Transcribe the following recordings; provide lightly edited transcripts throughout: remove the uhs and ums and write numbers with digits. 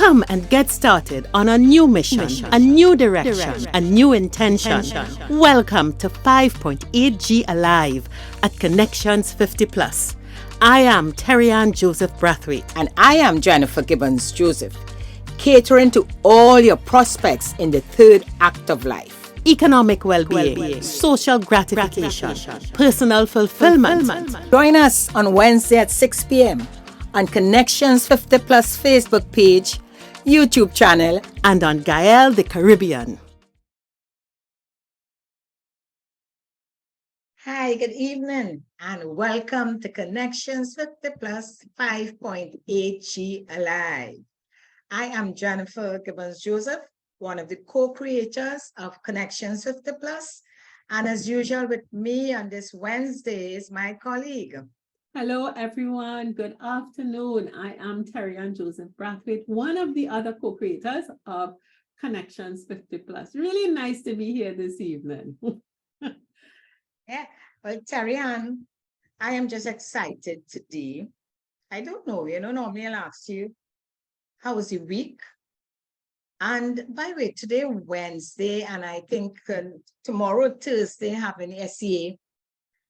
Come and get started on a new mission, a new direction, a new intention. Welcome to 5.8G Alive at Connections 50 Plus. I am Terri-Ann Joseph Brathwaite. And I am Jennifer Gibbons Joseph, catering to all your prospects in the third act of life. Economic well-being, social gratification, personal fulfillment. Join us on Wednesday at 6 p.m. on Connections 50 Plus Facebook page, YouTube channel, and on Gael the Caribbean. Hi, good evening, and welcome to Connections 50 Plus 5.8G Alive. I am Jennifer Gibbons Joseph, one of the co-creators of Connections 50 Plus, and as usual with me on this Wednesday is my colleague. Hello, everyone. Good afternoon. I am Terri-Ann Joseph Brathwaite, one of the other co-creators of Connections 50 Plus. Really nice to be here this evening. Yeah, well, Terri-Ann, I am just excited today. I don't know, normally I'll ask you, how was your week? And by the way, today Wednesday, and I think tomorrow Thursday having SCA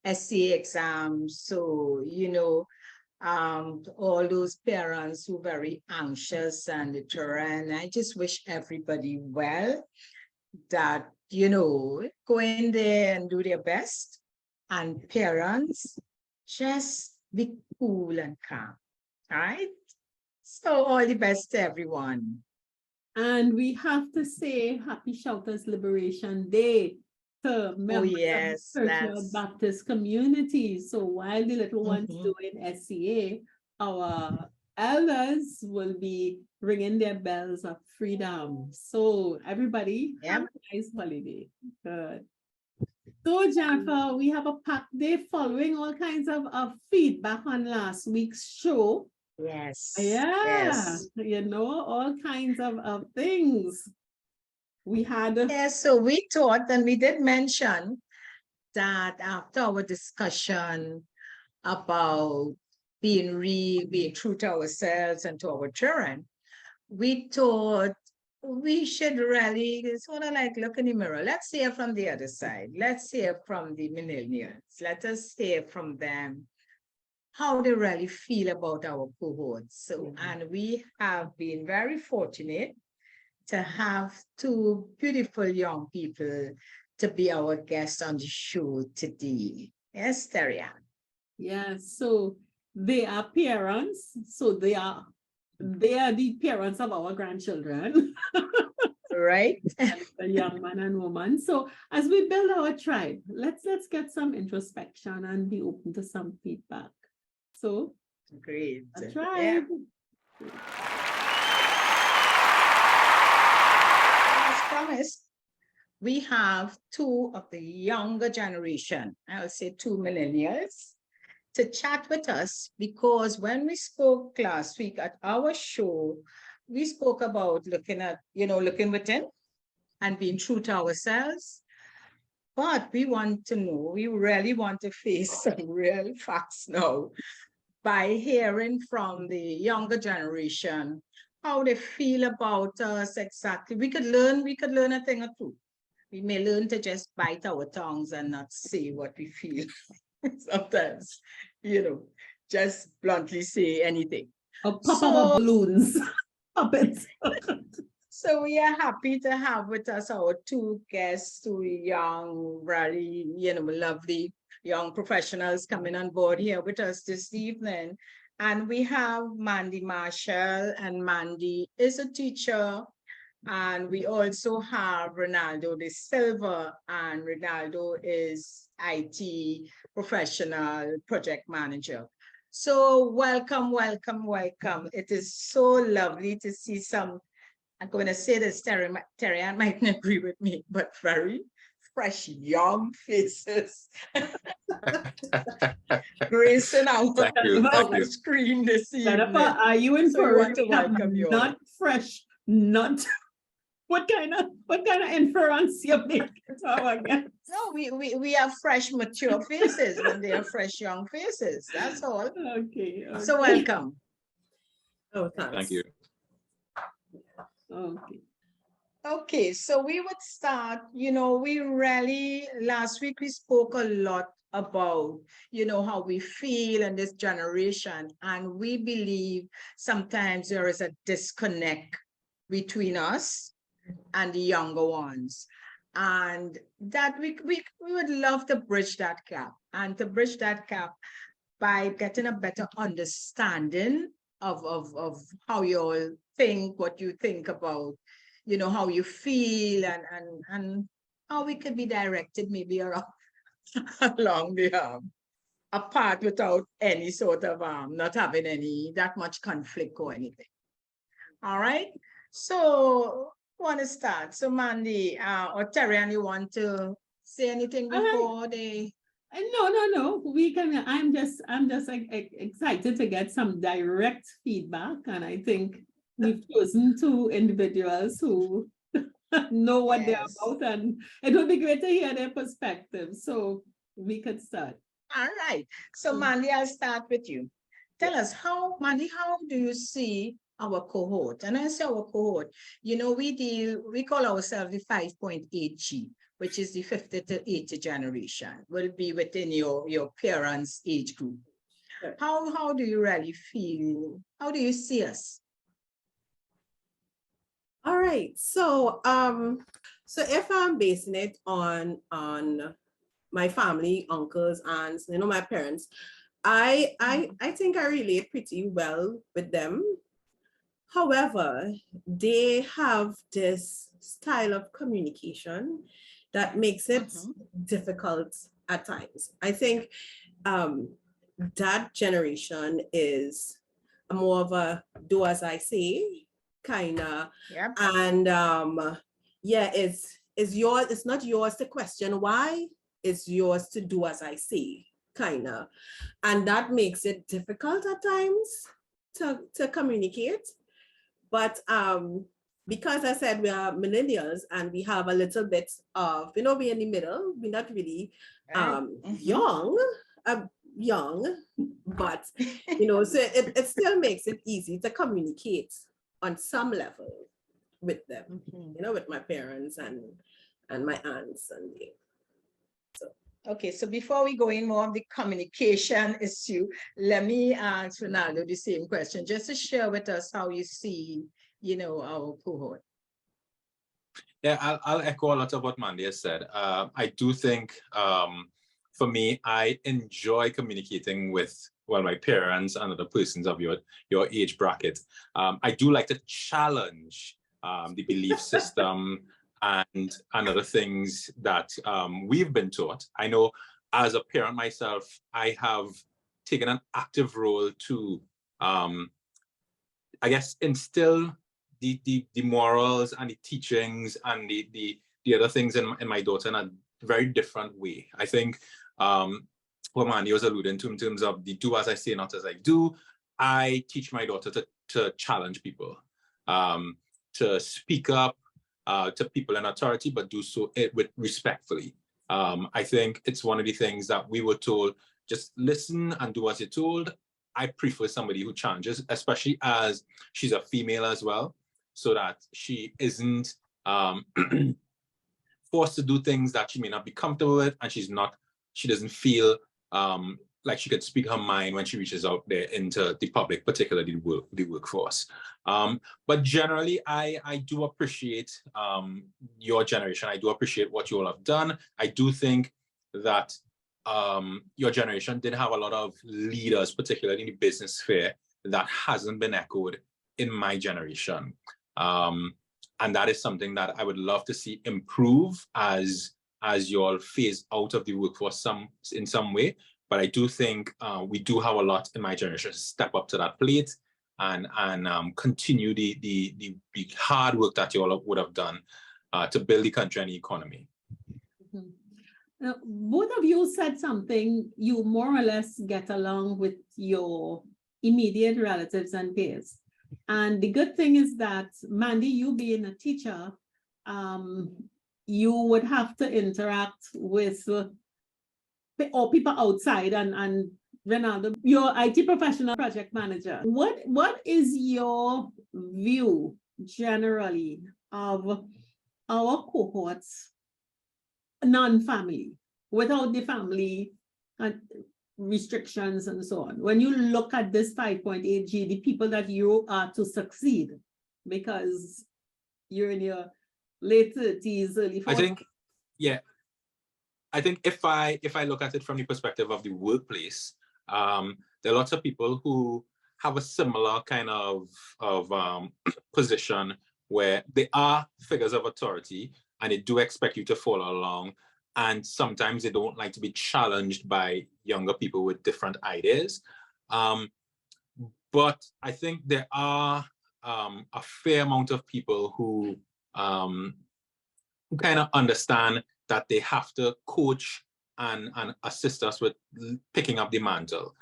exams. So, all those parents who are very anxious and determined, I just wish everybody well, that, go in there and do their best. And parents, just be cool and calm, all right? So all the best to everyone. And we have to say Happy Shouters Liberation Day to members of the Spiritual Baptist community. So while the little ones doing SCA, our elders will be ringing their bells of freedom. So everybody, have a nice holiday. Good. So Jennifer, we have a packed day following all kinds of feedback on last week's show. Yes. Yeah, all kinds of things. We had so we thought, and we did mention that after our discussion about being true to ourselves and to our children, we thought we should really sort of like look in the mirror. Let's hear from the other side. Let's hear from the millennials. Let us hear from them how they really feel about our cohorts. So, and we have been very fortunate to have two beautiful young people to be our guests on the show today. Yes, Terri-Ann. Yeah, so they are parents. So they are the parents of our grandchildren. Right. A young man and woman. So as we build our tribe, let's get some introspection and be open to some feedback. So great. A tribe. Yeah. As promised, we have two of the younger generation, I'll say two millennials, to chat with us, because when we spoke last week at our show, we spoke about looking within and being true to ourselves. But we want to know, we really want to face some real facts now by hearing from the younger generation how they feel about us exactly. We could learn a thing or two. We may learn to just bite our tongues and not say what we feel. Sometimes, just bluntly say anything. Or pop up balloons. Puppets. So we are happy to have with us our two guests, two young, very, lovely young professionals coming on board here with us this evening. And we have Mandy Marshall, and Mandy is a teacher. And we also have Renaldo de Silva, and Renaldo is IT professional project manager. So welcome. It is so lovely to see some, I'm going to say this, Terri-Ann might not agree with me, but very fresh, young faces. Gracing our screen this evening. Jennifer, are you in for want to welcome you? Not fresh, not... What kind of inference you make? No, we have fresh, mature faces when they are fresh, young faces. That's all. Okay. So welcome. Oh, thanks. Thank you. Okay. Okay, so we would start, we really, last week we spoke a lot about, how we feel in this generation. And we believe sometimes there is a disconnect between us and the younger ones. And that we would love to bridge that gap, and to bridge that gap by getting a better understanding of how you all think, what you think about, how you feel, and how we could be directed maybe around along the a path without any sort of not having any that much conflict or anything. All right. So want to start. So Mandy or Terri-Ann, you want to say anything before they No. We can. I'm just excited to get some direct feedback, and I think we've chosen two individuals who know what they're Yes. about, and it would be great to hear their perspective. So we could start. All right. So Mandy, I'll start with you. Tell us Mandy, how do you see our cohort? And I say our cohort, we call ourselves the 5.8G, which is the 50 to 80 generation, will be within your parents' age group. Sure. How do you really feel? How do you see us? All right. So if I'm basing it on my family, uncles, aunts, my parents, I think I relate pretty well with them. However, they have this style of communication that makes it difficult at times. I think that generation is more of a do as I say kind of. Yep. And it's yours. It's not yours to question why. It's yours to do as I say, kind of. And that makes it difficult at times to communicate. But because I said we are millennials and we have a little bit of, we're in the middle. We're not really young, but, so it still makes it easy to communicate on some level with them, with my parents and my aunts and so. Okay, so before we go in more of the communication issue, let me ask Renaldo the same question, just to share with us how you see, our cohort. Yeah, I'll echo a lot of what Mandy has said. I do think, for me, I enjoy communicating with, my parents and other persons of your age bracket. I do like to challenge the belief system and other things that we've been taught. I know as a parent myself, I have taken an active role to, I guess, instill the morals and the teachings and the other things in my daughter in a very different way. I think what Mandy was alluding to in terms of the do as I say, not as I do, I teach my daughter to challenge people, to speak up to people in authority, but do so with respectfully. I think it's one of the things that we were told, just listen and do as you're told. I prefer somebody who challenges, especially as she's a female as well, so that she isn't forced to do things that she may not be comfortable with, and she doesn't feel like she could speak her mind when she reaches out there into the public, particularly the workforce. But generally, I do appreciate your generation. I do appreciate what you all have done. I do think that your generation did have a lot of leaders, particularly in the business sphere, that hasn't been echoed in my generation. And that is something that I would love to see improve as you all phase out of the workforce in some way. But I do think we do have a lot in my generation to step up to that plate and continue the hard work that you all would have done to build the country and the economy. Now, both of you said something, you more or less get along with your immediate relatives and peers. And the good thing is that, Mandy, you being a teacher, you would have to interact with people outside, and Renaldo, your IT professional project manager. What is your view generally of our cohorts, non-family, without the family restrictions and so on. When you look at this 5.8G, the people that you are to succeed, because you're in your late 30s, early 40s. I think, yeah. I think if I look at it from the perspective of the workplace, there are lots of people who have a similar kind of position where they are figures of authority and they do expect you to follow along. And sometimes they don't like to be challenged by younger people with different ideas. But I think there are a fair amount of people who kind of understand that they have to coach and assist us with picking up the mantle.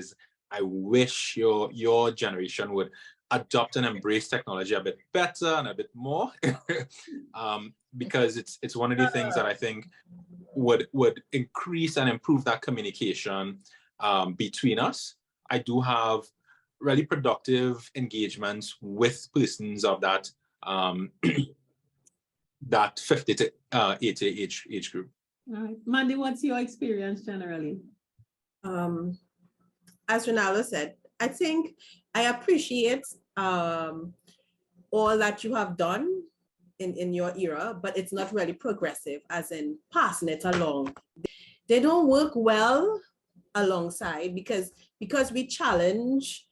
I wish your generation would adopt and embrace technology a bit better and a bit more, because it's one of the things that I think would increase and improve that communication between us. I do have really productive engagements with persons of that that 50 to 80 age group. All right. Mandy, what's your experience generally? As Renaldo said, I think I appreciate all that you have done in your era, but it's not really progressive, as in passing it along. They don't work well alongside because we challenge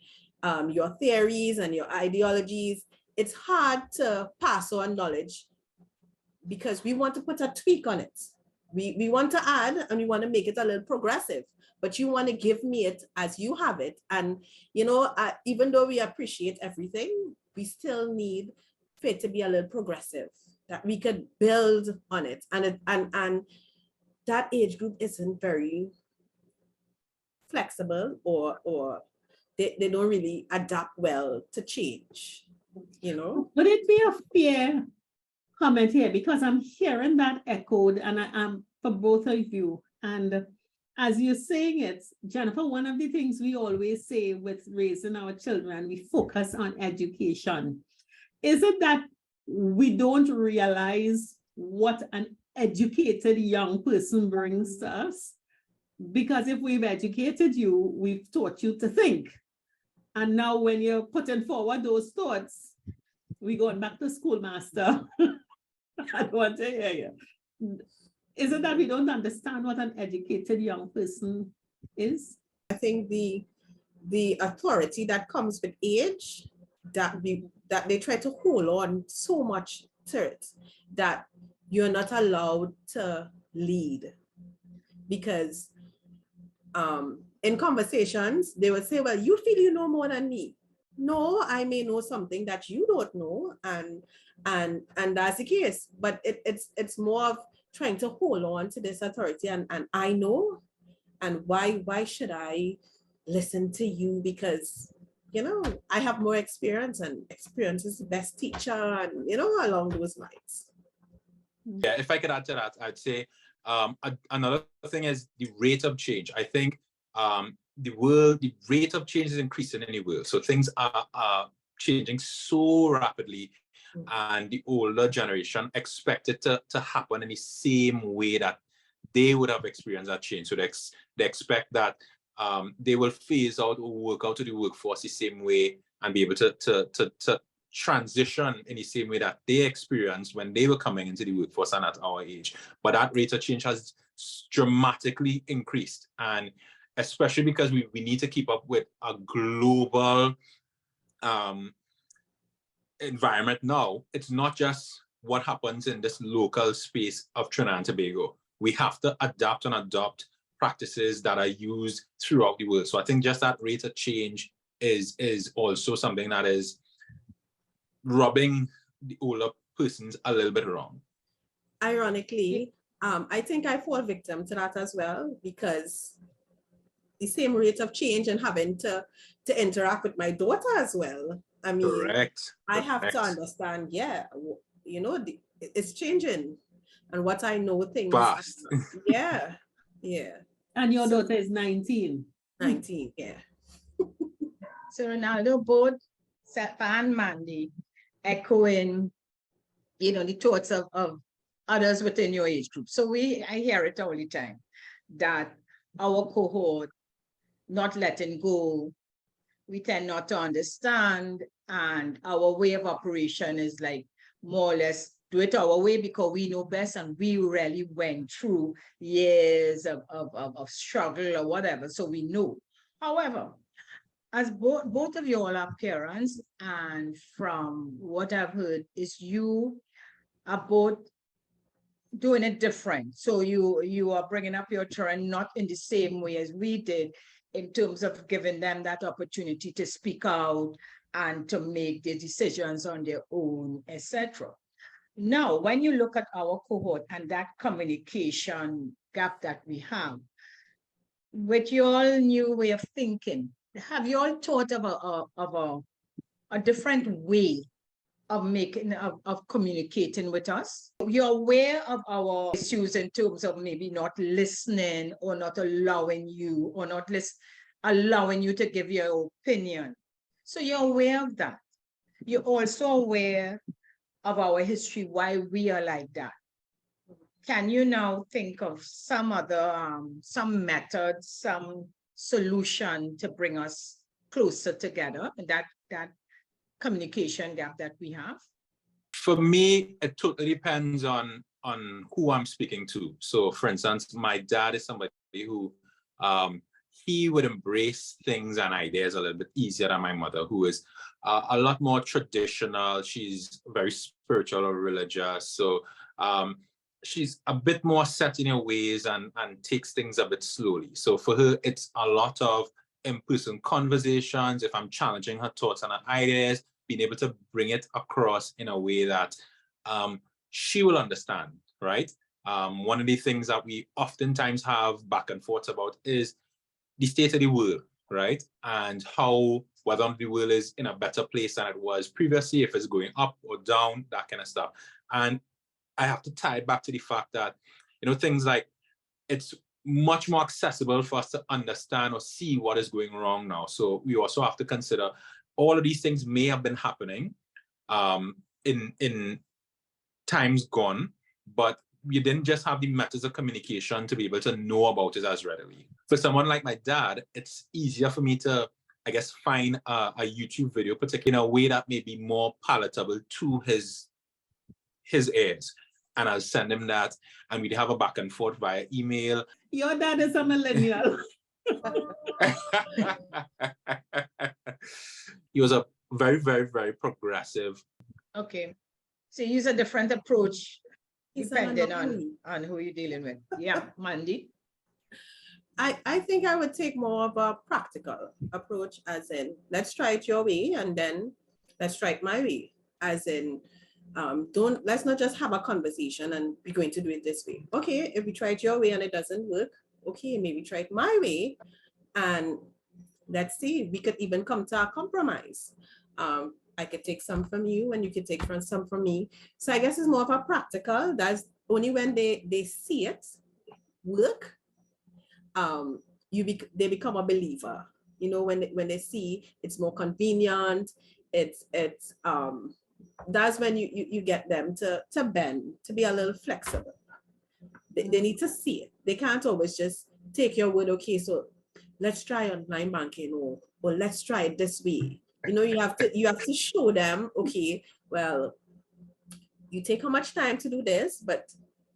your theories and your ideologies. It's hard to pass on knowledge because we want to put a tweak on it. We want to add and we want to make it a little progressive, but you want to give me it as you have it. And, you know, even though we appreciate everything, we still need for it to be a little progressive, that we could build on it. And that age group isn't very flexible or they don't really adapt well to change, you know? Would it be a fair comment here, because I'm hearing that echoed, and I'm for both of you. And as you're saying it, Jennifer, one of the things we always say with raising our children, we focus on education. Is it that we don't realize what an educated young person brings to us? Because if we've educated you, we've taught you to think. And now when you're putting forward those thoughts, we're going back to schoolmaster. I don't want to hear you. Is it that we don't understand what an educated young person is? I think the authority that comes with age, that they try to hold on so much to it, that you're not allowed to lead. Because in conversations, they would say, well, you feel you know more than me. No, I may know something that you don't know, and that's the case. But it's more of trying to hold on to this authority, and I know, and why should I listen to you? Because, you know, I have more experience, and experience is the best teacher, and, you know, along those lines. Yeah, if I could add to that, I'd say another thing is the rate of change. I think the rate of change is increasing in the world. So things are changing so rapidly, and the older generation expect it to happen in the same way that they would have experienced that change. So they expect that they will phase out or work out to the workforce the same way and be able to transition in the same way that they experienced when they were coming into the workforce and at our age. But that rate of change has dramatically increased, and especially because we need to keep up with a global environment now. It's not just what happens in this local space of Trinidad and Tobago. We have to adapt and adopt practices that are used throughout the world. So I think just that rate of change is also something that is rubbing the older persons a little bit wrong. Ironically, I think I fall victim to that as well, because the same rate of change and having to interact with my daughter as well. I mean, Correct. I have to understand, yeah, you know, it's changing, and what I know things fast. Yeah. And your daughter is 19. 19, yeah. So Renaldo, both Seth and Mandy, echoing, the thoughts of others within your age group. So I hear it all the time that our cohort not letting go, we tend not to understand, and our way of operation is like more or less do it our way because we know best, and we really went through years of struggle or whatever, so we know. However, as both of you all are parents, and from what I've heard is you are both doing it different. So you are bringing up your children not in the same way as we did, in terms of giving them that opportunity to speak out and to make their decisions on their own, etc. Now, when you look at our cohort and that communication gap that we have, with your new way of thinking, have you all thought of a different way of communicating with us? You're aware of our issues in terms of maybe not listening, or not allowing you, or not allowing you to give your opinion. So you're aware of that. You're also aware of our history, why we are like that. Can you now think of some other, some methods, some solution to bring us closer together, and that communication gap that we have? For me, it totally depends on who I'm speaking to. So for instance, my dad is somebody who he would embrace things and ideas a little bit easier than my mother, who is a lot more traditional. She's very spiritual or religious. So she's a bit more set in her ways and takes things a bit slowly. So for her, it's a lot of in-person conversations. If I'm challenging her thoughts and her ideas, being able to bring it across in a way that she will understand, right? One of the things that we oftentimes have back and forth about is the state of the world, right? And how, whether the world is in a better place than it was previously, if it's going up or down, that kind of stuff. And I have to tie it back to the fact that, things like it's much more accessible for us to understand or see what is going wrong now. So we also have to consider all of these things may have been happening in times gone, but you didn't just have the methods of communication to be able to know about it as readily. For someone like my dad, it's easier for me to, I guess, find a YouTube video, particularly in a way that may be more palatable to his ears. And I'll send him that, and we'd have a back and forth via email. Your dad is a millennial. He was a very, very, very progressive. Okay. So use a different approach depending on who you're dealing with. Yeah, Mandy? I think I would take more of a practical approach, as in, let's try it your way, and then let's try it my way. As in, let's not just have a conversation and be going to do it this way. Okay, if we try it your way and it doesn't work, okay, maybe try it my way, and let's see, we could even come to a compromise. I could take some from you and you could take some from me. So I guess it's more of a practical. That's only when they see it work, they become a believer. When they see it's more convenient, that's when you get them to bend, to be a little flexible. They need to see it. They can't always just take your word, okay, so let's try online banking, or let's try it this way. You have to show them, okay, well, you take how much time to do this, but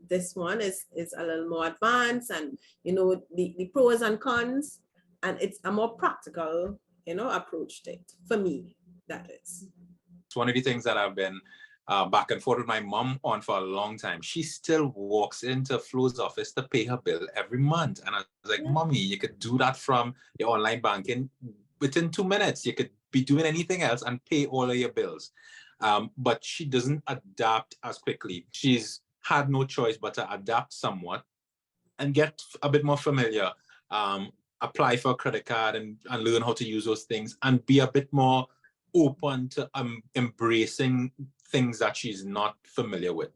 this one is a little more advanced, and the pros and cons, and it's a more practical approach to it. For me, that is. It's one of the things that I've been back and forth with my mom on for a long time. She still walks into Flo's office to pay her bill every month. And I was like, Mommy, you could do that from your online banking within 2 minutes. You could be doing anything else and pay all of your bills. But she doesn't adapt as quickly. She's had no choice but to adapt somewhat and get a bit more familiar, apply for a credit card and learn how to use those things, and be a bit more open to embracing things that she's not familiar with.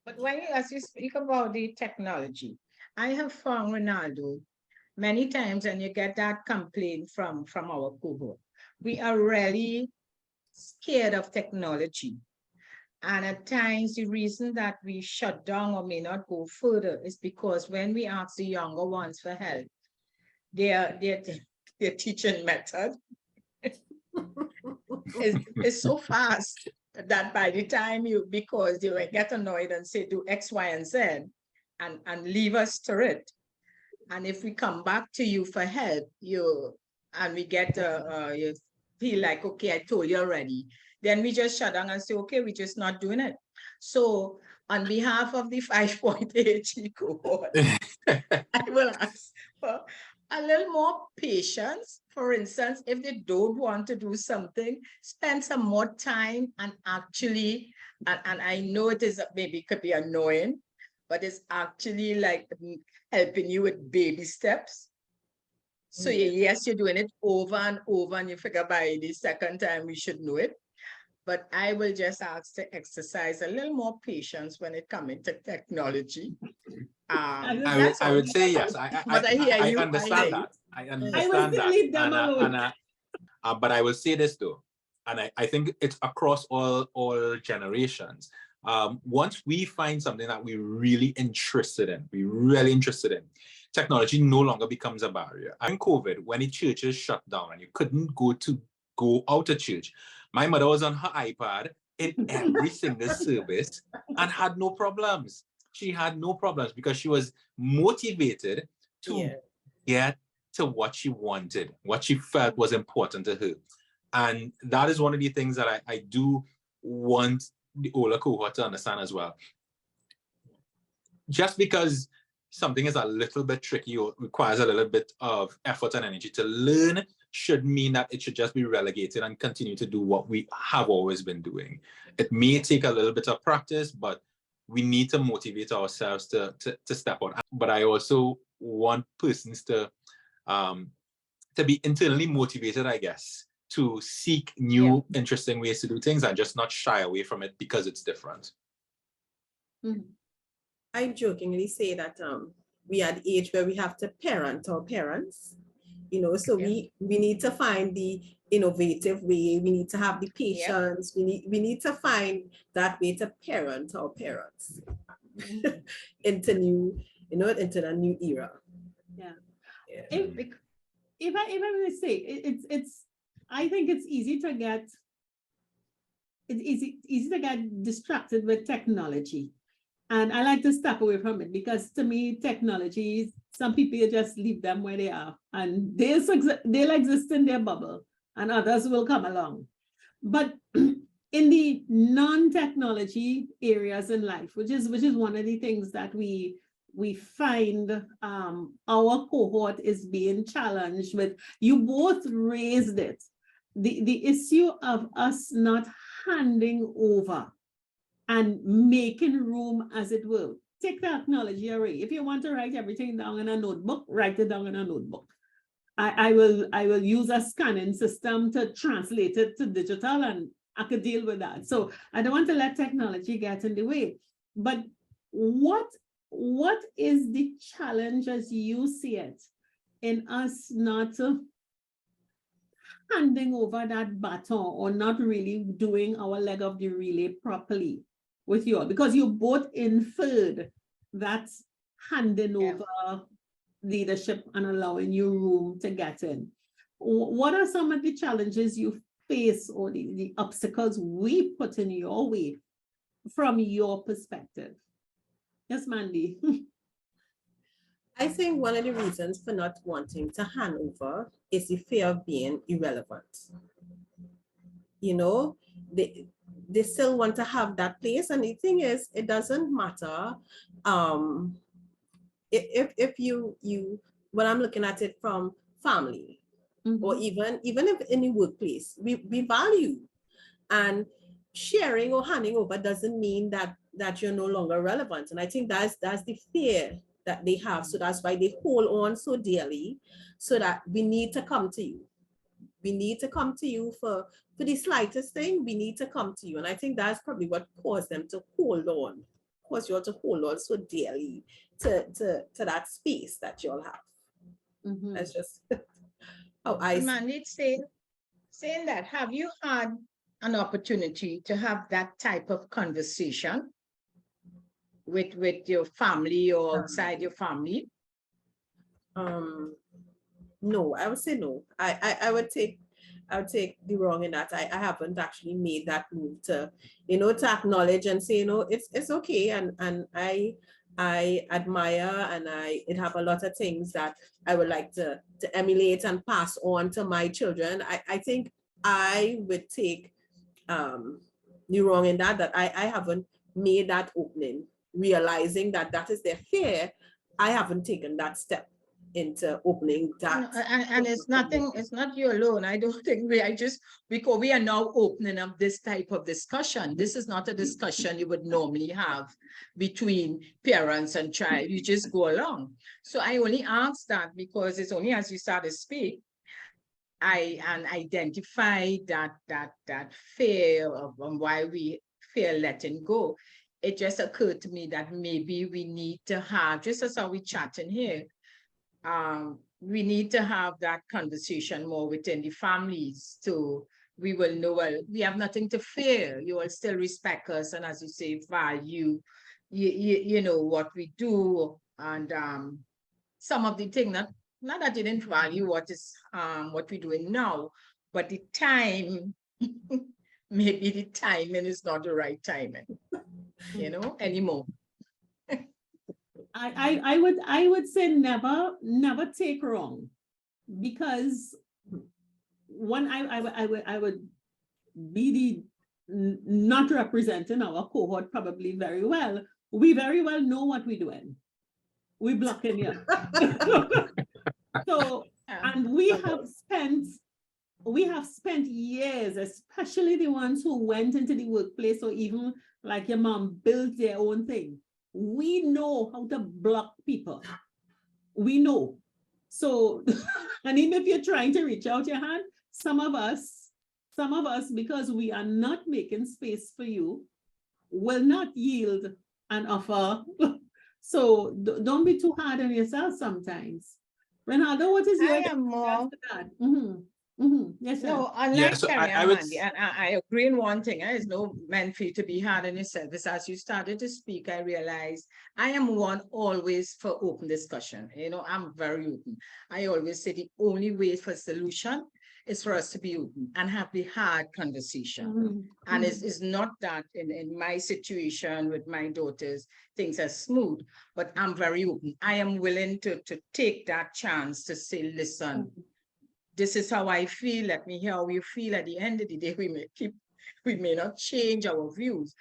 But as you speak about the technology, I have found, Renaldo, many times, and you get that complaint from our cohort, we are really scared of technology. And at times, the reason that we shut down or may not go further is because when we ask the younger ones for help, their teaching method is so fast that by the time because they will get annoyed and say, do X, Y, and Z, and leave us to it. And if we come back to you for help, and we get, you feel like, okay, I told you already, then we just shut down and say, okay, we're just not doing it. So on behalf of the 5.8 cohort, I will ask for a little more patience. For instance, if they don't want to do something, spend some more time and actually, and I know it is maybe could be annoying, but it's actually like helping you with baby steps. So yes, you're doing it over and over, and you figure by the second time we should know it. But I will just ask to exercise a little more patience when it comes into technology. I would say yes. I understand that. I understand that. But I will say this though, and I think it's across all generations. Once we find something that we're really interested in, technology no longer becomes a barrier. In COVID, when the churches shut down and you couldn't go out of church, my mother was on her iPad in every single service and had no problems. She had no problems because she was motivated to get to what she wanted, what she felt was important to her. And that is one of the things that I do want the older cohort to understand as well. Just because something is a little bit tricky or requires a little bit of effort and energy to learn should mean that it should just be relegated and continue to do what we have always been doing. It may take a little bit of practice, but we need to motivate ourselves to step out. But I also want persons to be internally motivated, I guess, to seek new, interesting ways to do things and just not shy away from it because it's different. Mm-hmm. I jokingly say that we are the age where we have to parent our parents, so we need to find the innovative way. We need to have the patience. We need to find that way to parent our parents into into a new era. Yeah. If I may say, it's I think it's easy to get distracted with technology. And I like to step away from it because to me, technology, some people just leave them where they are and they'll exist in their bubble and others will come along. But in the non-technology areas in life, which is one of the things that we find our cohort is being challenged with. You both raised it. The issue of us not handing over and making room, as it will. Take the technology away. If you want to write everything down in a notebook, write it down in a notebook. I will use a scanning system to translate it to digital, and I could deal with that. So I don't want to let technology get in the way. But what is the challenge as you see it in us not handing over that baton or not really doing our leg of the relay properly with you all? Because you both inferred that handing over leadership and allowing you room to get in. What are some of the challenges you face or the obstacles we put in your way from your perspective? Yes, Mandy. I think one of the reasons for not wanting to hand over is the fear of being irrelevant. They still want to have that place. And the thing is, it doesn't matter if you when I'm looking at it from family, or even if in the workplace, we value, and sharing or handing over doesn't mean that you're no longer relevant. And I think that's the fear that they have. So that's why they hold on so dearly, so that we need to come to you. We need to come to you for the slightest thing. We need to come to you. And I think that's probably what caused them to hold on, caused you all to hold on so dearly to that space that you all have. That's just how I Mandy say, saying that, have you had an opportunity to have that type of conversation with your family or outside your family? No, I would say no. I would take the wrong in that. I haven't actually made that move to, to acknowledge and say, it's okay. And I admire and it have a lot of things that I would like to emulate and pass on to my children. I think I would take the wrong in that I haven't made that opening, realizing that is their fear. I haven't taken that step into opening that. And it's not you alone. I don't think because we are now opening up this type of discussion. This is not a discussion you would normally have between parents and child. You just go along. So I only asked that because it's only as you start to speak, I identify that fear of why we fear letting go. It just occurred to me that maybe we need to have, just as how we chatting here, we need to have that conversation more within the families so we will know, well, we have nothing to fear. You will still respect us, and as you say, value, you know, what we do. And some of the things that, not that you didn't value what we're doing now, but the time, maybe the timing is not the right timing, anymore. I would say never take wrong, because one, I would be not representing our cohort probably very well. We very well know what we're doing. We're blocking you. So, and we have spent years, especially the ones who went into the workplace, or even like your mom built their own thing. We know how to block people. We know. So, and even if you're trying to reach out your hand, some of us, because we are not making space for you, will not yield an offer. So don't be too hard on yourself sometimes. Renaldo, what is your Yes, no, unlike Terri and Mandy, and I agree in one thing. There is no meant for you to be hard on yourself. Because as you started to speak, I realized I am one always for open discussion. I'm very open. I always say the only way for solution is for us to be open and have the hard conversation. And it's not that in my situation with my daughters, things are smooth, but I'm very open. I am willing to take that chance to say, listen, this is how I feel. Let me hear how you feel. At the end of the day, we may not change our views,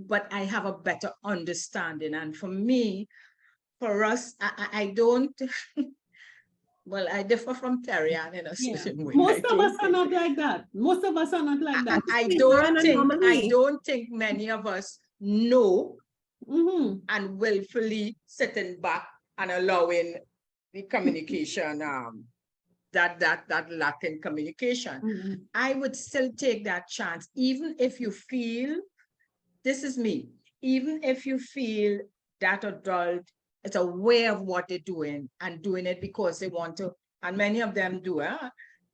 but I have a better understanding. And for me, for us, I don't, well, I differ from Terri-Ann in a certain way. Most of us are not like that. I don't think many of us know and willfully sitting back and allowing the communication, that lack in communication. I would still take that chance, even if you feel, this is me, even if you feel that adult is aware of what they're doing and doing it because they want to, and many of them do,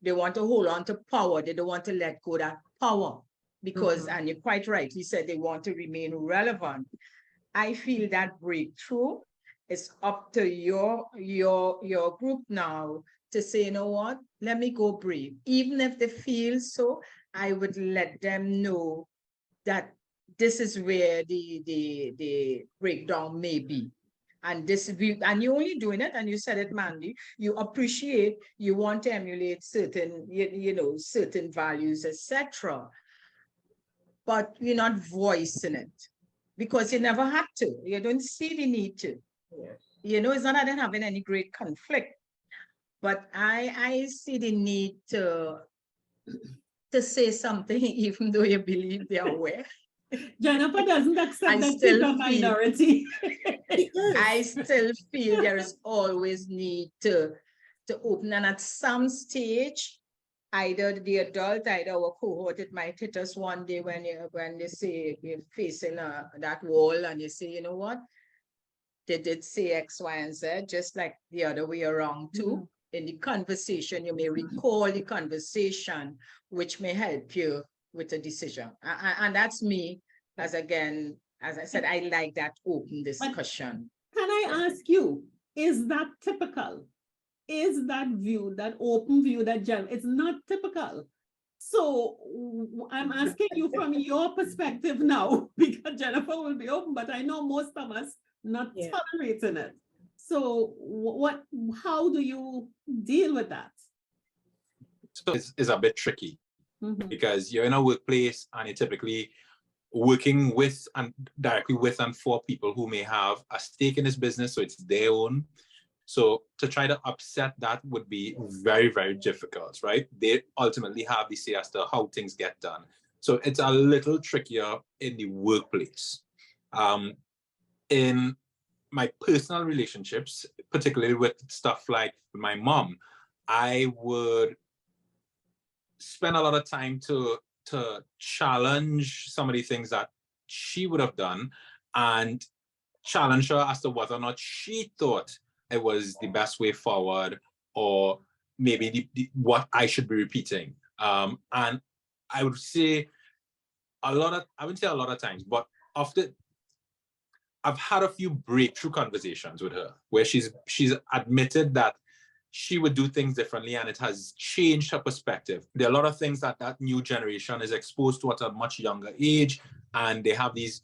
they want to hold on to power. They don't want to let go of that power because, and you quite rightly said, they want to remain relevant. I feel that breakthrough is up to your group now to say, you know what, let me go brave. Even if they feel so, I would let them know that this is where the breakdown may be. And and you're only doing it, and you said it, Mandy, you appreciate, you want to emulate certain, certain values, etc. But you're not voicing it because you never had to. You don't see the need to. Yes. It's not that they're having any great conflict. But I see the need to say something, even though you believe they're aware. Jennifer doesn't accept that she's a minority. I still feel there is always need to open. And at some stage, either the adult, either our cohort, it might hit us one day when they say you're facing that wall and you say, you know what? They did say X, Y, and Z, just like the other way around too. in the conversation, you may recall the conversation, which may help you with a decision. And that's me, as again, as I said, I like that open discussion. Can I ask you, is that typical? Is that view, that open view, that it's not typical? So I'm asking you from your perspective now, because Jennifer will be open, but I know most of us not tolerating it. So how do you deal with that? So it's a bit tricky because you're in a workplace and you're typically working with and directly with and for people who may have a stake in this business, so it's their own. So to try to upset that would be very, very difficult, right? They ultimately have the say as to how things get done. So it's a little trickier in the workplace. In my personal relationships, particularly with stuff like my mom, I would spend a lot of time to challenge some of the things that she would have done and challenge her as to whether or not she thought it was the best way forward, or maybe what I should be repeating. And I would say I wouldn't say a lot of times, but often I've had a few breakthrough conversations with her where she's admitted that she would do things differently and it has changed her perspective. There are a lot of things that new generation is exposed to at a much younger age, and they have these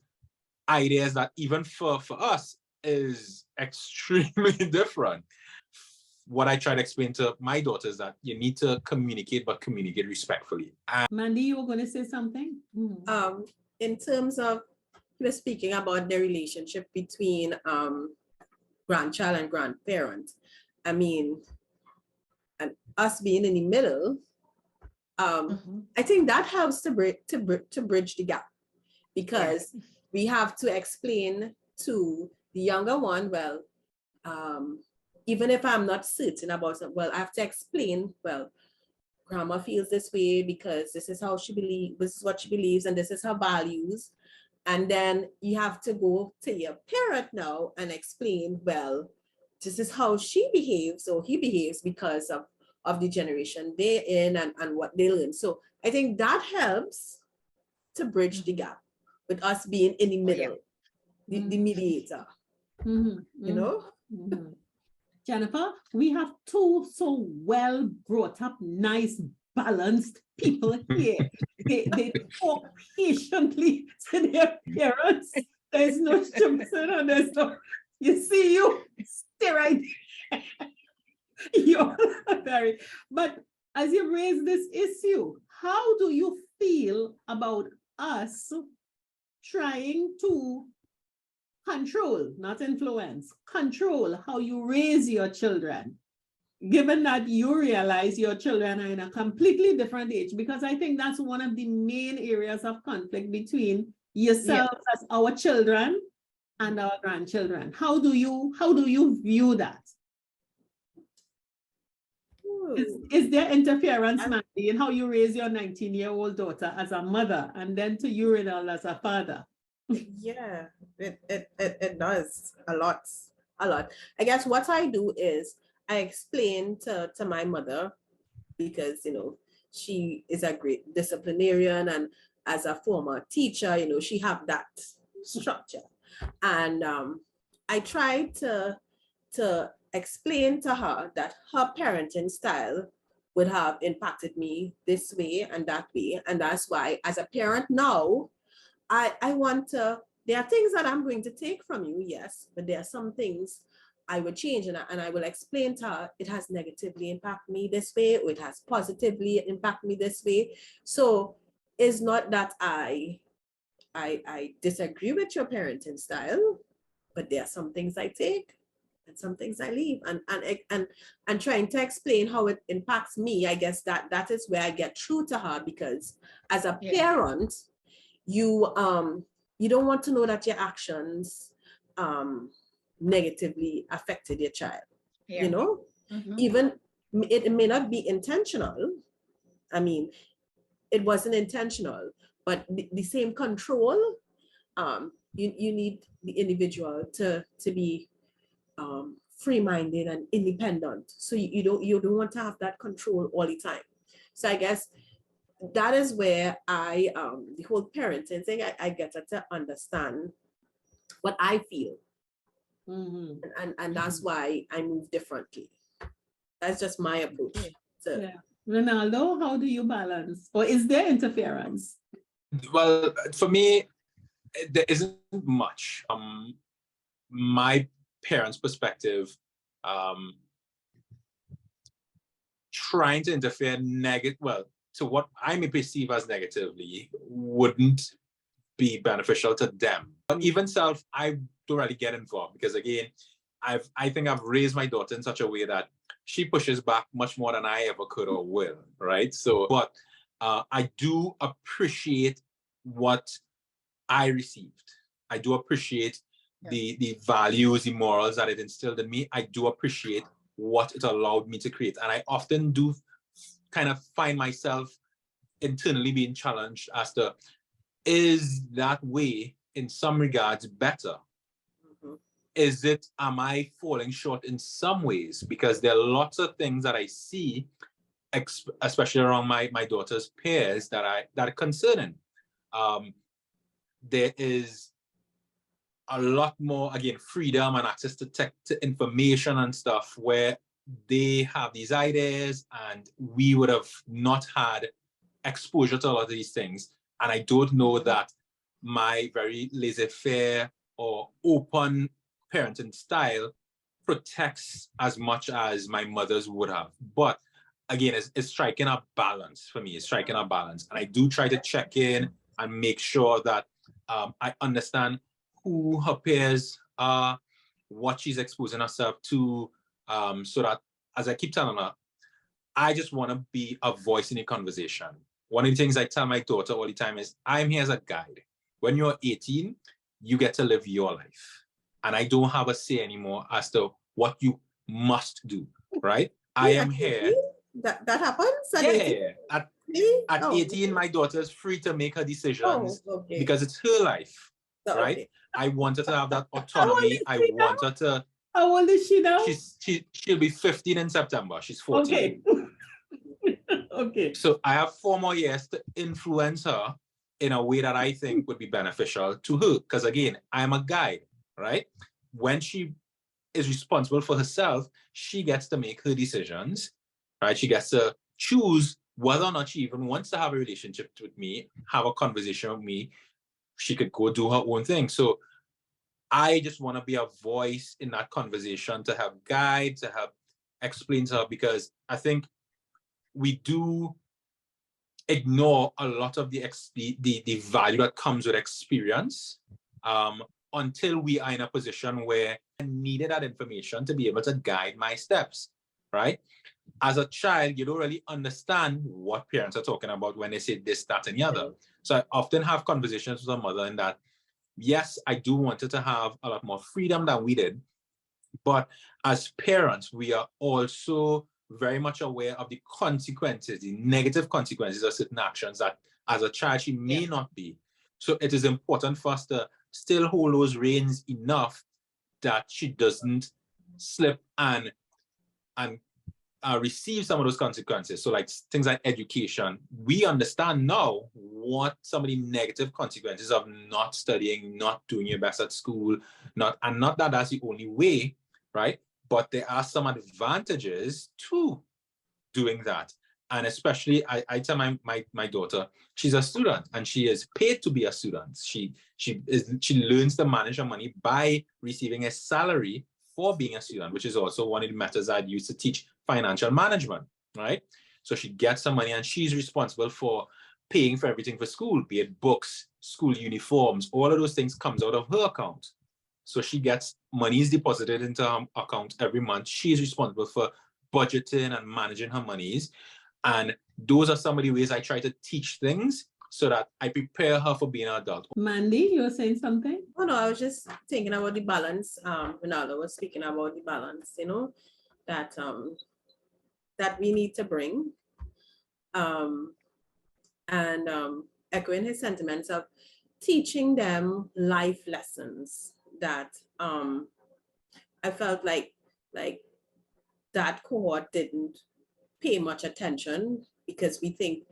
ideas that even for us is extremely different. What I try to explain to my daughter is that you need to communicate, but communicate respectfully. Mandy, you were going to say something? In terms of, you were speaking about the relationship between grandchild and grandparent. I mean, and us being in the middle, I think that helps to bridge the gap, because we have to explain to the younger one, well, even if I'm not certain about something, well, I have to explain, well, grandma feels this way because this is how she believes, this is what she believes, and this is her values. And then you have to go to your parent now and explain, well, this is how she behaves or he behaves because of the generation they're in and what they learn. So I think that helps to bridge the gap with us being in the middle, the mediator, you know? Jennifer, we have two so well brought up, nice, balanced people here. They talk patiently to their parents. There's no jumping and there's no, you see, you stay right there. You're very, but as you raise this issue, how do you feel about us trying to control, not influence, control how you raise your children, given that you realize your children are in a completely different age? Because I think that's one of the main areas of conflict between yourselves as our children and our grandchildren. How do you view that? Is there interference, Mandy, in how you raise your 19-year-old daughter as a mother, and then to you, Renaldo, as a father? Yeah, it does a lot. I guess what I do is I explain to my mother, because, you know, she is a great disciplinarian, and as a former teacher, you know, she have that structure. And I try to explain to her that her parenting style would have impacted me this way and that way. And that's why, as a parent now, I want to, there are things that I'm going to take from you, yes, but there are some things I would change, and I will explain to her, it has negatively impacted me this way, or it has positively impacted me this way. So it's not that I disagree with your parenting style, but there are some things I take and some things I leave, and trying to explain how it impacts me. I guess that is where I get through to her, because as a parent, you don't want to know that your actions negatively affected your child. You know, even it may not be intentional. I mean, it wasn't intentional, but the same control, you need the individual to be free-minded and independent. So you don't want to have that control all the time. So I guess that is where I the whole parenting thing, I get to understand what I feel. And that's why I move differently. That's just my approach. Yeah. Renaldo, how do you balance? Or is there interference? Well, for me, there isn't much. My parents' perspective, trying to interfere to what I may perceive as negatively wouldn't be beneficial to them. But even self, I don't really get involved because again, I think I've raised my daughter in such a way that she pushes back much more than I ever could or will, right? So, but I do appreciate what I received. I do appreciate the values, the morals that it instilled in me. I do appreciate what it allowed me to create. And I often do kind of find myself internally being challenged as to, is that way in some regards better? Am I falling short in some ways? Because there are lots of things that I see, especially around my daughter's peers, that are concerning. There is a lot more, again, freedom and access to information and stuff where they have these ideas and we would have not had exposure to a lot of these things. And I don't know that my very laissez-faire or open parenting style protects as much as my mother's would have. But again, it's striking a balance for me. It's striking a balance. And I do try to check in and make sure that I understand who her peers are, what she's exposing herself to, so that, as I keep telling her, I just want to be a voice in a conversation. One of the things I tell my daughter all the time is, I'm here as a guide. When you're 18, you get to live your life. And I don't have a say anymore as to what you must do, right? I am here. That happens? At 18, my daughter is free to make her decisions because it's her life, right? Okay. I want her to have that autonomy. I want her to... How old is she now? She'll be 15 in September. She's 14. Okay. Okay. So I have 4 more years to influence her in a way that I think would be beneficial to her. Because again, I'm a guide, right? When she is responsible for herself, she gets to make her decisions, right? She gets to choose whether or not she even wants to have a relationship with me, have a conversation with me. She could go do her own thing. So I just want to be a voice in that conversation to help guide, to help explain to her, because I think we do ignore a lot of the value that comes with experience until we are in a position where I needed that information to be able to guide my steps, right? As a child, you don't really understand what parents are talking about when they say this, that, and the other. So I often have conversations with a mother in that, yes, I do want her to have a lot more freedom than we did, but as parents, we are also very much aware of the consequences, the negative consequences of certain actions that as a child she may not be. So it is important for us to still hold those reins enough that she doesn't slip and receive some of those consequences. So like things like education, we understand now what some of the negative consequences of not studying, not doing your best at school, not that that's the only way, right? But there are some advantages to doing that. And especially, I tell my daughter, she's a student and she is paid to be a student. She learns to manage her money by receiving a salary for being a student, which is also one of the methods I'd use to teach financial management, right? So she gets some money and she's responsible for paying for everything for school, be it books, school uniforms, all of those things comes out of her account. So she gets monies deposited into her account every month. She's responsible for budgeting and managing her monies. And those are some of the ways I try to teach things so that I prepare her for being an adult. Mandy, you were saying something? Oh, no, I was just thinking about the balance. Renaldo was speaking about the balance, you know, that we need to bring. Echoing his sentiments of teaching them life lessons that I felt like like that cohort didn't pay much attention because we think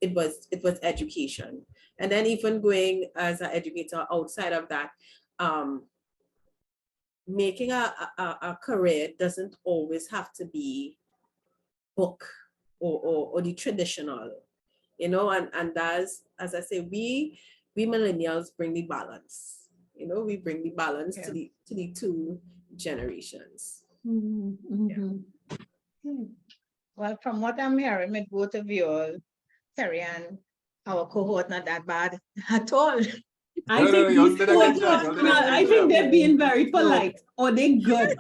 it was education. And then even going as an educator outside of that, making a career doesn't always have to be book or the traditional, you know, and as I say, we millennials bring the balance, you know, we bring the balance to the two generations. Well, from what I'm hearing with both of you all, Terri-Ann, our cohort not that bad at all. I think they're being very polite, or they good.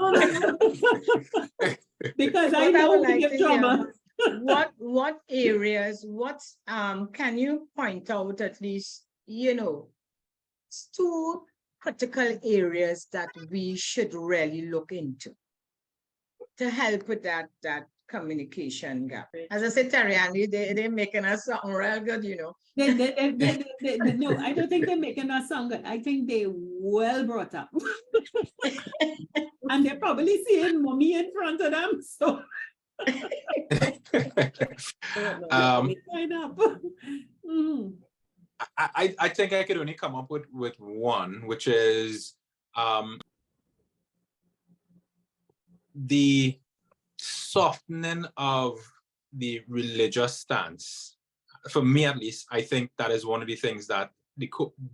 Because I know we give drama. What areas, can you point out at least, you know, two critical areas that we should really look into to help with that communication gap? As I said, Terri-Ann, they're making us sound real good, you know. No, I don't think they're making us sound good. I think they well brought up. And they're probably seeing mommy in front of them. So I think I could only come up with one, which is the softening of the religious stance. For me, at least, I think that is one of the things that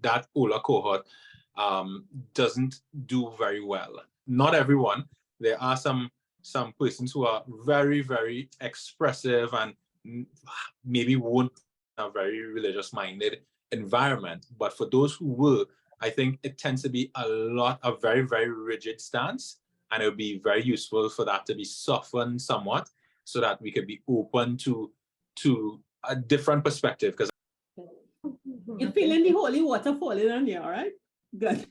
that older cohort doesn't do very well. Not everyone. There are some persons who are very, very expressive and maybe won't have a very religious-minded environment. But for those who were, I think it tends to be a very, very rigid stance. And it would be very useful for that to be softened somewhat so that we could be open to a different perspective. Because you're feeling the holy water falling on you, all right? Good.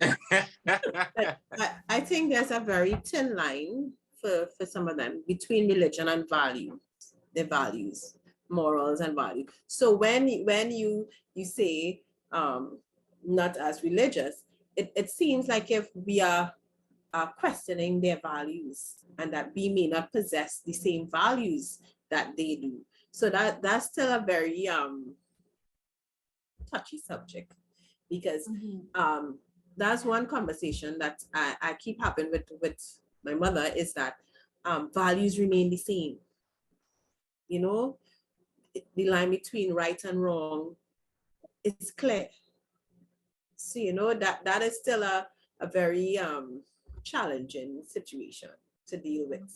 I think there's a very thin line for some of them between religion and value, their values, morals and value. So when you say not as religious, it seems like if we are questioning their values and that we may not possess the same values that they do. So that's still a very touchy subject, because that's one conversation that I keep having with my mother, is that values remain the same. You know, the line between right and wrong is clear. So, you know, that is still a very challenging situation to deal with.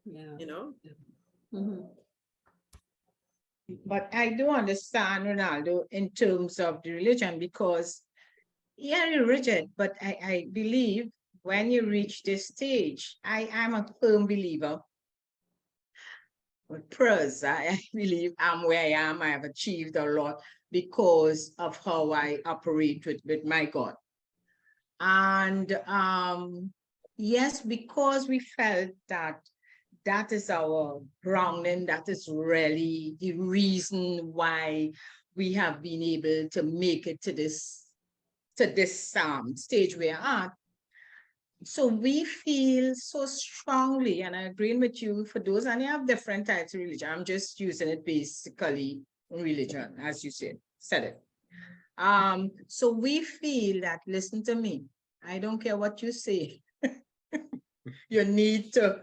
Yeah. You know? But I do understand, Renaldo, in terms of the religion, because you're rigid, but I believe when you reach this stage, I am a firm believer. With prayers, I believe I'm where I am. I have achieved a lot because of how I operate with my God. And yes, because we felt that is our grounding, that is really the reason why we have been able to make it to this stage we're at. So we feel so strongly, and I agree with you, for those, and you have different types of religion. I'm just using it basically religion, as you said it. So we feel that, listen to me, I don't care what you say. You need to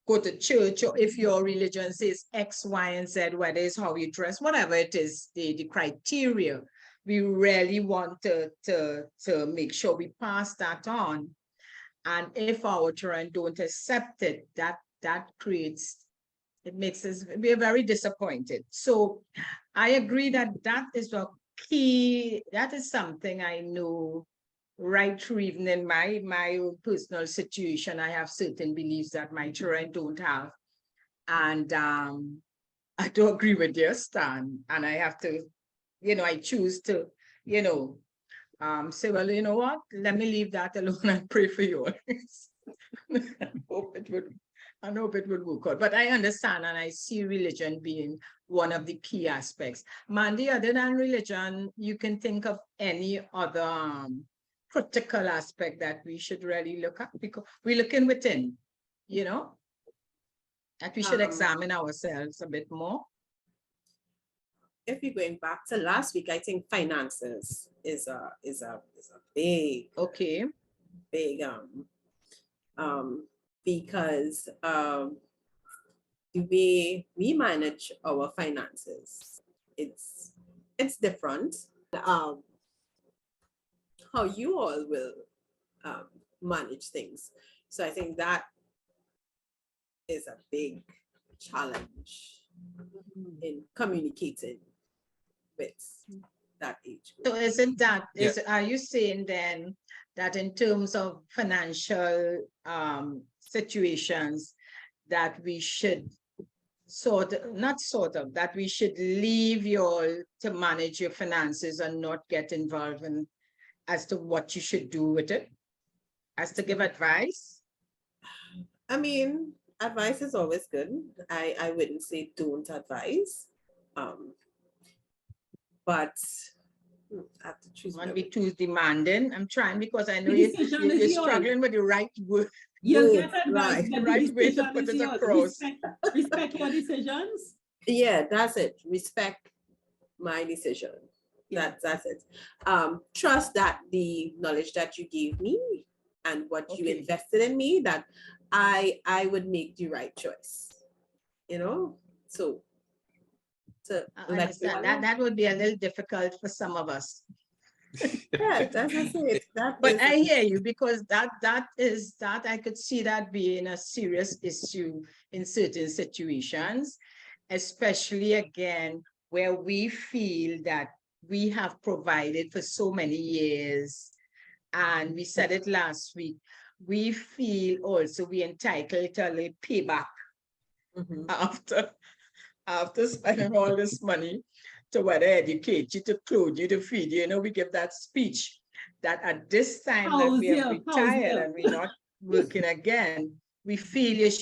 go to church, or if your religion says X, Y, and Z, whether it's how you dress, whatever it is, the criteria, we really want to make sure we pass that on. And if our children don't accept it, that makes us, we're very disappointed. So I agree that is a key, that is something I know right through, even in my own personal situation. I have certain beliefs that my children don't have. And I do agree with their stand. And I have to, you know, I choose to, you know, say, well, you know what, let me leave that alone and pray for you. I hope it would work out. But I understand, and I see religion being one of the key aspects. Mandy, other than religion, you can think of any other critical aspect that we should really look at, because we're looking within. you know, that we should examine ourselves a bit more? If you're going back to last week, I think finances is a big big because the way we manage our finances, it's different. How you all will manage things. So I think that is a big challenge in communicating with that age group. So isn't that, are you saying then that in terms of financial situations that we should that we should leave you all to manage your finances and not get involved in as to what you should do with it, as to give advice? I mean, advice is always good. I wouldn't say don't advise. But I have to choose. Not be too demanding. I'm trying because I know you're struggling with the right word. You get advice, the right way to put it across. Respect your decisions. Yeah, that's it. Respect my decision. Yeah. That's it. Trust that the knowledge that you gave me and what you invested in me, that I would make the right choice. You know, so I understand. That would be a little difficult for some of us. Yeah, that's it. But I hear you, because that I could see that being a serious issue in certain situations, especially again where we feel that we have provided for so many years, and we said it last week, we feel also we entitled to a little payback after spending all this money to whether educate you, to clothe you, to feed you. You know, we give that speech that at this time that we are retired and we're not working again, we feel it's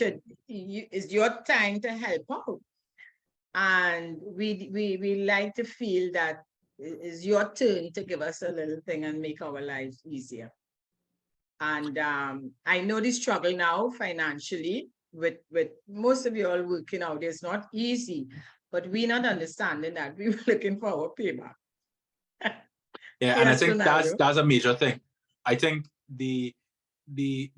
your time to help out. And we like to feel that it's your turn to give us a little thing and make our lives easier. And I know the struggle now financially with most of you all working out. It's not easy, but we're not understanding that. We were looking for our payback. Yeah, and I think that's a major thing. I think the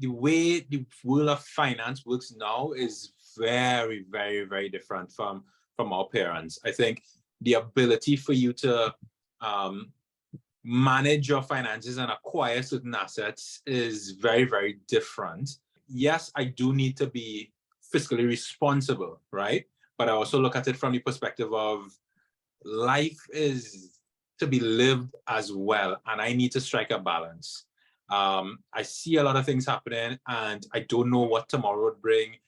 way the world of finance works now is very, very, very different from our parents. I think the ability for you to manage your finances and acquire certain assets is very, very different. Yes, I do need to be fiscally responsible, right? But I also look at it from the perspective of life is to be lived as well, and I need to strike a balance. I see a lot of things happening, and I don't know what tomorrow would bring.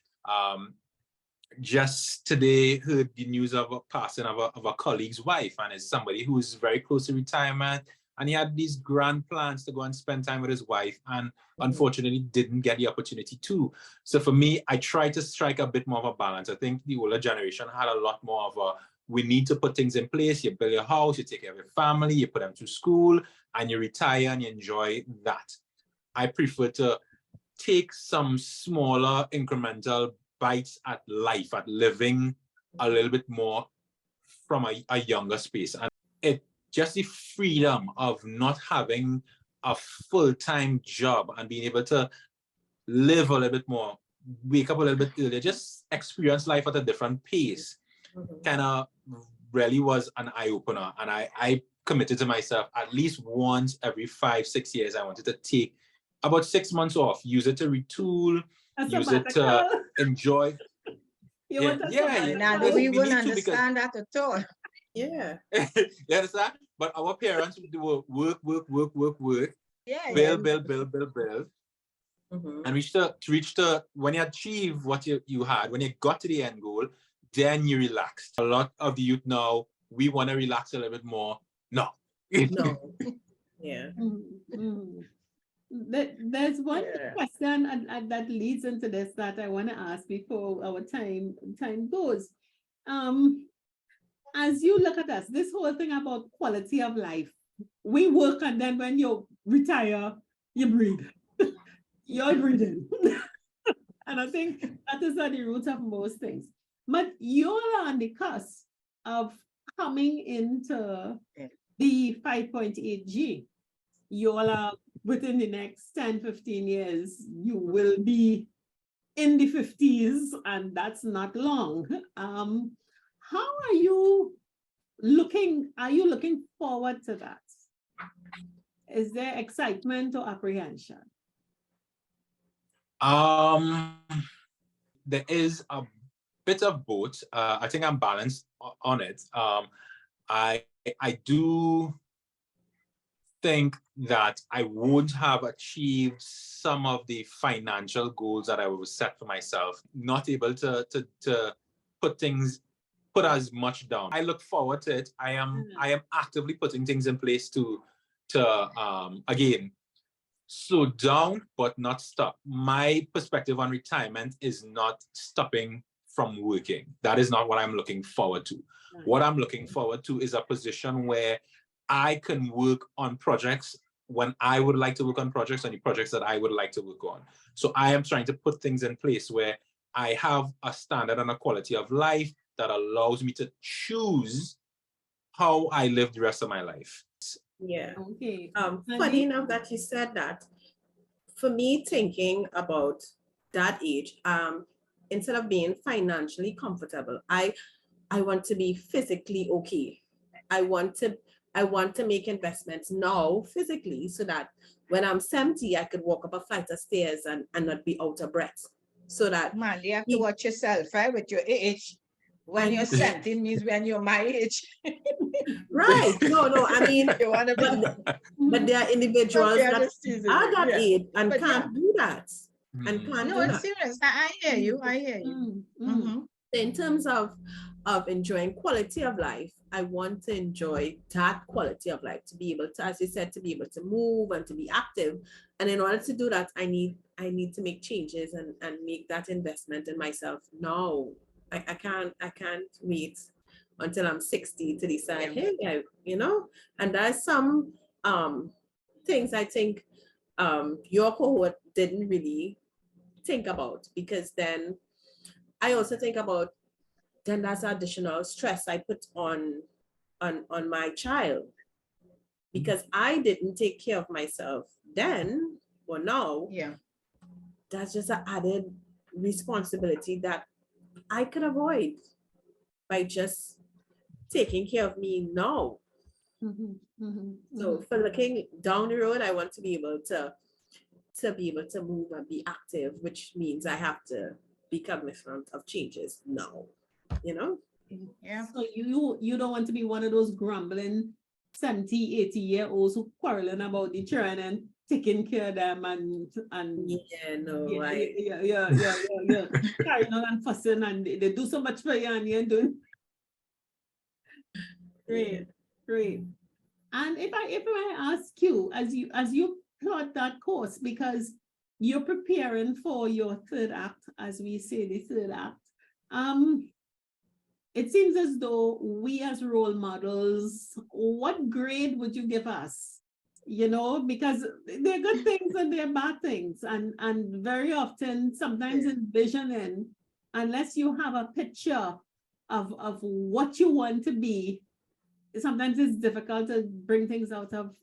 Just today, heard the news of a passing of a colleague's wife, and it's somebody who's very close to retirement, and he had these grand plans to go and spend time with his wife, and unfortunately didn't get the opportunity to. So for me, I try to strike a bit more of a balance. I think the older generation had a lot more of a, we need to put things in place. You build your house, you take care of your family, you put them to school, and you retire and you enjoy that. I prefer to take some smaller incremental bites at life, at living a little bit more from a younger space. And it just the freedom of not having a full-time job and being able to live a little bit more, wake up a little bit earlier, just experience life at a different pace, kind of really was an eye-opener. And I committed to myself at least once every 5-6 years. I wanted to take about 6 months off, use it to retool, use it to enjoy. We wouldn't understand that at all. Yeah. You understand? But our parents would do work, build. And reach to when you achieve what you had, when you got to the end goal, then you relaxed. A lot of the youth now, we want to relax a little bit more. No. No. Yeah. There's one question that leads into this that I want to ask before our time goes. As you look at us, this whole thing about quality of life, we work and then when you retire, you breathe. You're breathing. And I think that is at the root of most things. But you are on the cusp of coming into the 5.8G. You all are within the next 10, 15 years, you will be in the 50s, and that's not long. How are you looking? Are you looking forward to that? Is there excitement or apprehension? There is a bit of both. I think I'm balanced on it. I do think that I would have achieved some of the financial goals that I was set for myself, not able to put as much down. I look forward to it. I am actively putting things in place to again, slow down but not stop. My perspective on retirement is not stopping from working. That is not what I'm looking forward to. What I'm looking forward to is a position where I can work on projects when I would like to work on projects, and the projects that I would like to work on. So I am trying to put things in place where I have a standard and a quality of life that allows me to choose how I live the rest of my life. Yeah. Okay. Funny enough that you said that. For me, thinking about that age, instead of being financially comfortable, I want to be physically okay. I want to make investments now physically, so that when I'm 70, I could walk up a flight of stairs and not be out of breath. So that Man, you have to watch yourself, right? With your age. When you're 70 means when you're my age. Right. No, I mean, you want to but there are individuals that are that age and but can't do that. And can't no, do it's that. serious. I hear you. I hear you. In terms of enjoying quality of life, I want to enjoy that quality of life, to be able to, as you said, to be able to move and to be active. And in order to do that, I need to make changes and make that investment in myself now. I can't wait until I'm 60 to decide, hey, and there's some things I think your cohort didn't really think about, because then I also think about, then that's additional stress I put on my child, because I didn't take care of myself then or now. Yeah. That's just an added responsibility that I could avoid by just taking care of me now. So for looking down the road, I want to be able to move and be active, which means I have to be cognizant of changes now, Yeah. So you don't want to be one of those grumbling 70, 80-year-olds who quarreling about the children and taking care of them and carrying on and fussing, and they do so much for you and you're doing great. And if I ask you, as you plot that course, because you're preparing for your third act, as we say, the third act, it seems as though we as role models, what grade would you give us? Because there are good things and there are bad things. And very often, sometimes envisioning, unless you have a picture of what you want to be, sometimes it's difficult to bring things out of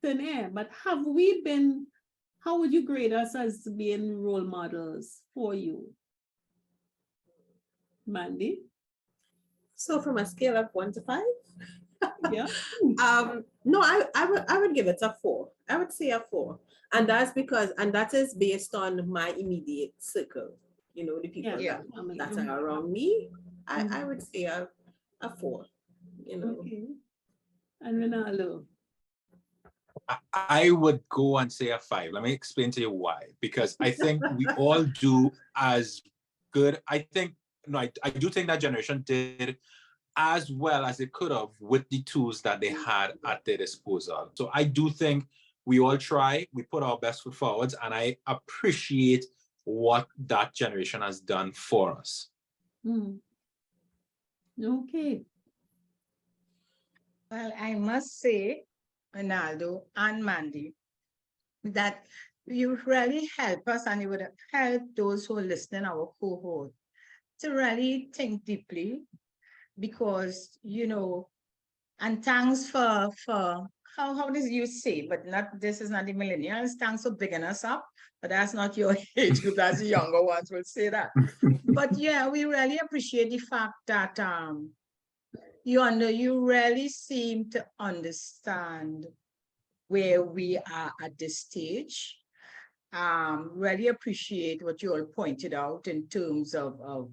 thin air. But how would you grade us as being role models for you? Mandy? So from a scale of 1 to 5? Yeah. No, I would give it a 4. I would say a 4. And that is based on my immediate circle. The people that are around me. I would say a 4. Okay. And Renaldo? I would go and say a 5. Let me explain to you why. Because I think we all do as good. I do think that generation did as well as it could have with the tools that they had at their disposal. So I do think we all try, we put our best foot forwards, and I appreciate what that generation has done for us. Okay. Well, I must say, Renaldo and Mandy, that you really help us, and it would help those who are listening, our cohort, to really think deeply, because, and thanks for how does you say, but not, this is not the millennials, thanks for bigging us up, but that's not your age group, that's the younger ones will say that. But yeah, we really appreciate the fact that you really seem to understand where we are at this stage. Really appreciate what you all pointed out in terms of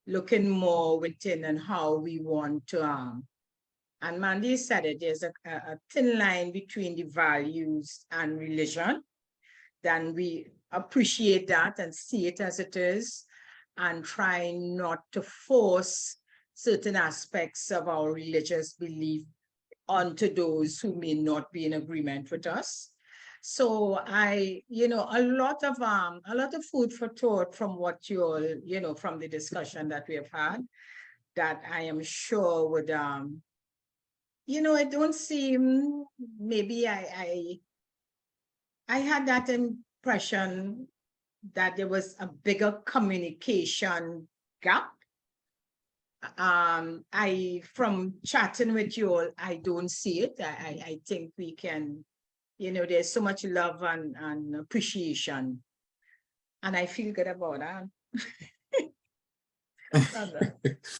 looking more within and how we want to, and Mandy said it, there's a thin line between the values and religion. Then we appreciate that and see it as it is, and try not to force certain aspects of our religious belief onto those who may not be in agreement with us. So a lot of food for thought from what you all, from the discussion that we have had, that I am sure would, it don't seem, maybe I had that impression that there was a bigger communication gap. From chatting with you all, I don't see it. I think we can, there's so much love and appreciation, and I feel good about that.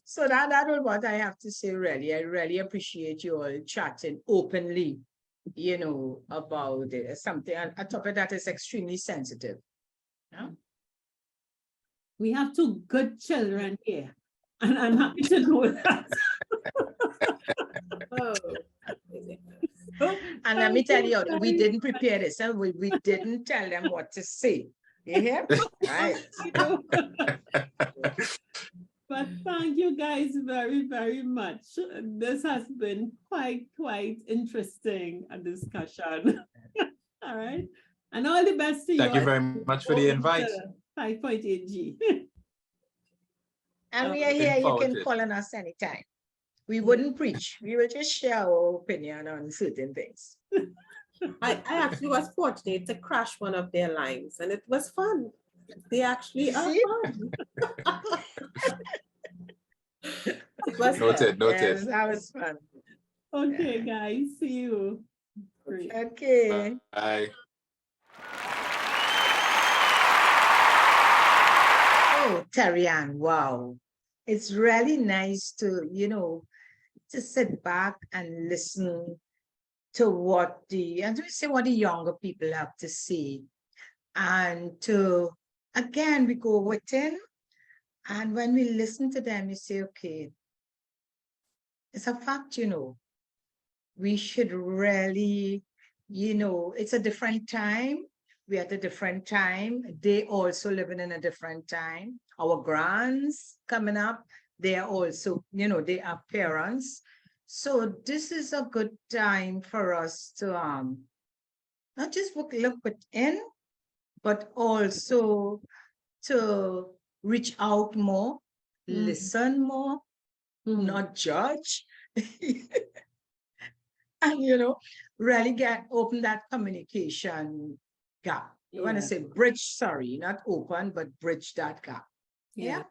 So that was what I have to say, really. I really appreciate you all chatting openly, about something, a topic that is extremely sensitive. Yeah? We have two good children here, and I'm happy to know that. And let me tell you, we didn't prepare this, and we didn't tell them what to say. You hear? Right. But thank you guys very, very much. This has been quite interesting a discussion. All right. And all the best to you. Thank you very much for the invite. 5.8G. And we are here. You can call on us anytime. We wouldn't preach. We will just share our opinion on certain things. I actually was fortunate to crash one of their lines, and it was fun. They actually are fun. Noted. Yes, that was fun. Okay, guys. See you. Okay. Bye. Oh, Terri-Ann, wow. It's really nice to, to sit back and listen to what the younger people have to say. And to, again, we go within, and when we listen to them, you say, okay, it's a fact, we should really, it's a different time. We're at a different time. They also living in a different time. Our grands coming up, they are also, they are parents. So this is a good time for us to not just look within, but also to reach out more, listen more, not judge, and really open that communication gap. You want to say bridge, sorry, not open, but bridge that gap. Yeah.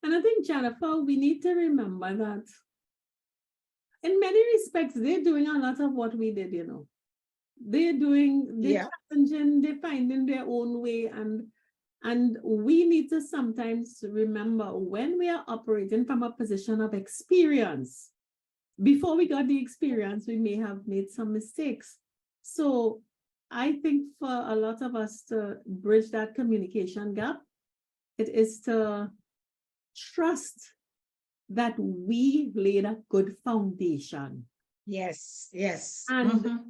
And I think, Jennifer, we need to remember that in many respects, they're doing a lot of what we did, They're challenging, they're finding their own way. And we need to sometimes remember when we are operating from a position of experience, before we got the experience, we may have made some mistakes. So I think for a lot of us to bridge that communication gap, it is to trust that we laid a good foundation. Yes. And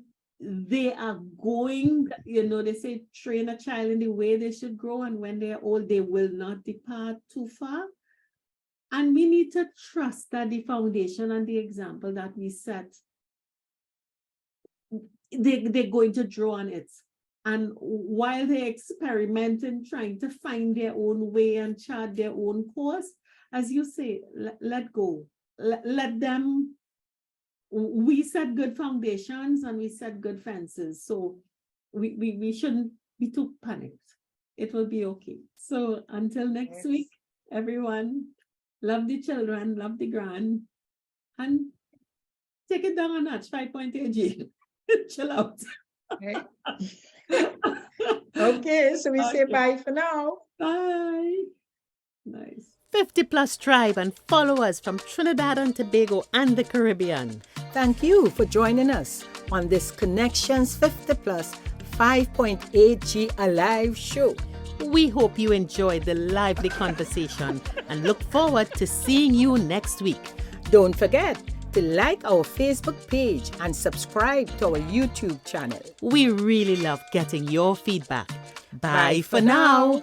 they are going, they say train a child in the way they should grow, and when they're old, they will not depart too far. And we need to trust that the foundation and the example that we set, they're going to draw on it. And while they're experimenting, trying to find their own way and chart their own course, as you say, let go. Let them. We set good foundations and we set good fences. So we shouldn't be too panicked. It will be okay. So until next week, everyone, love the children, love the grand, and take it down a notch, 5.8 G. Chill out. Okay, so we say bye for now. Bye. Nice. 50 Plus Tribe and followers from Trinidad and Tobago and the Caribbean. Thank you for joining us on this Connections 50 Plus 5.8G Alive show. We hope you enjoyed the lively conversation and look forward to seeing you next week. Don't forget to like our Facebook page and subscribe to our YouTube channel. We really love getting your feedback. Bye for now.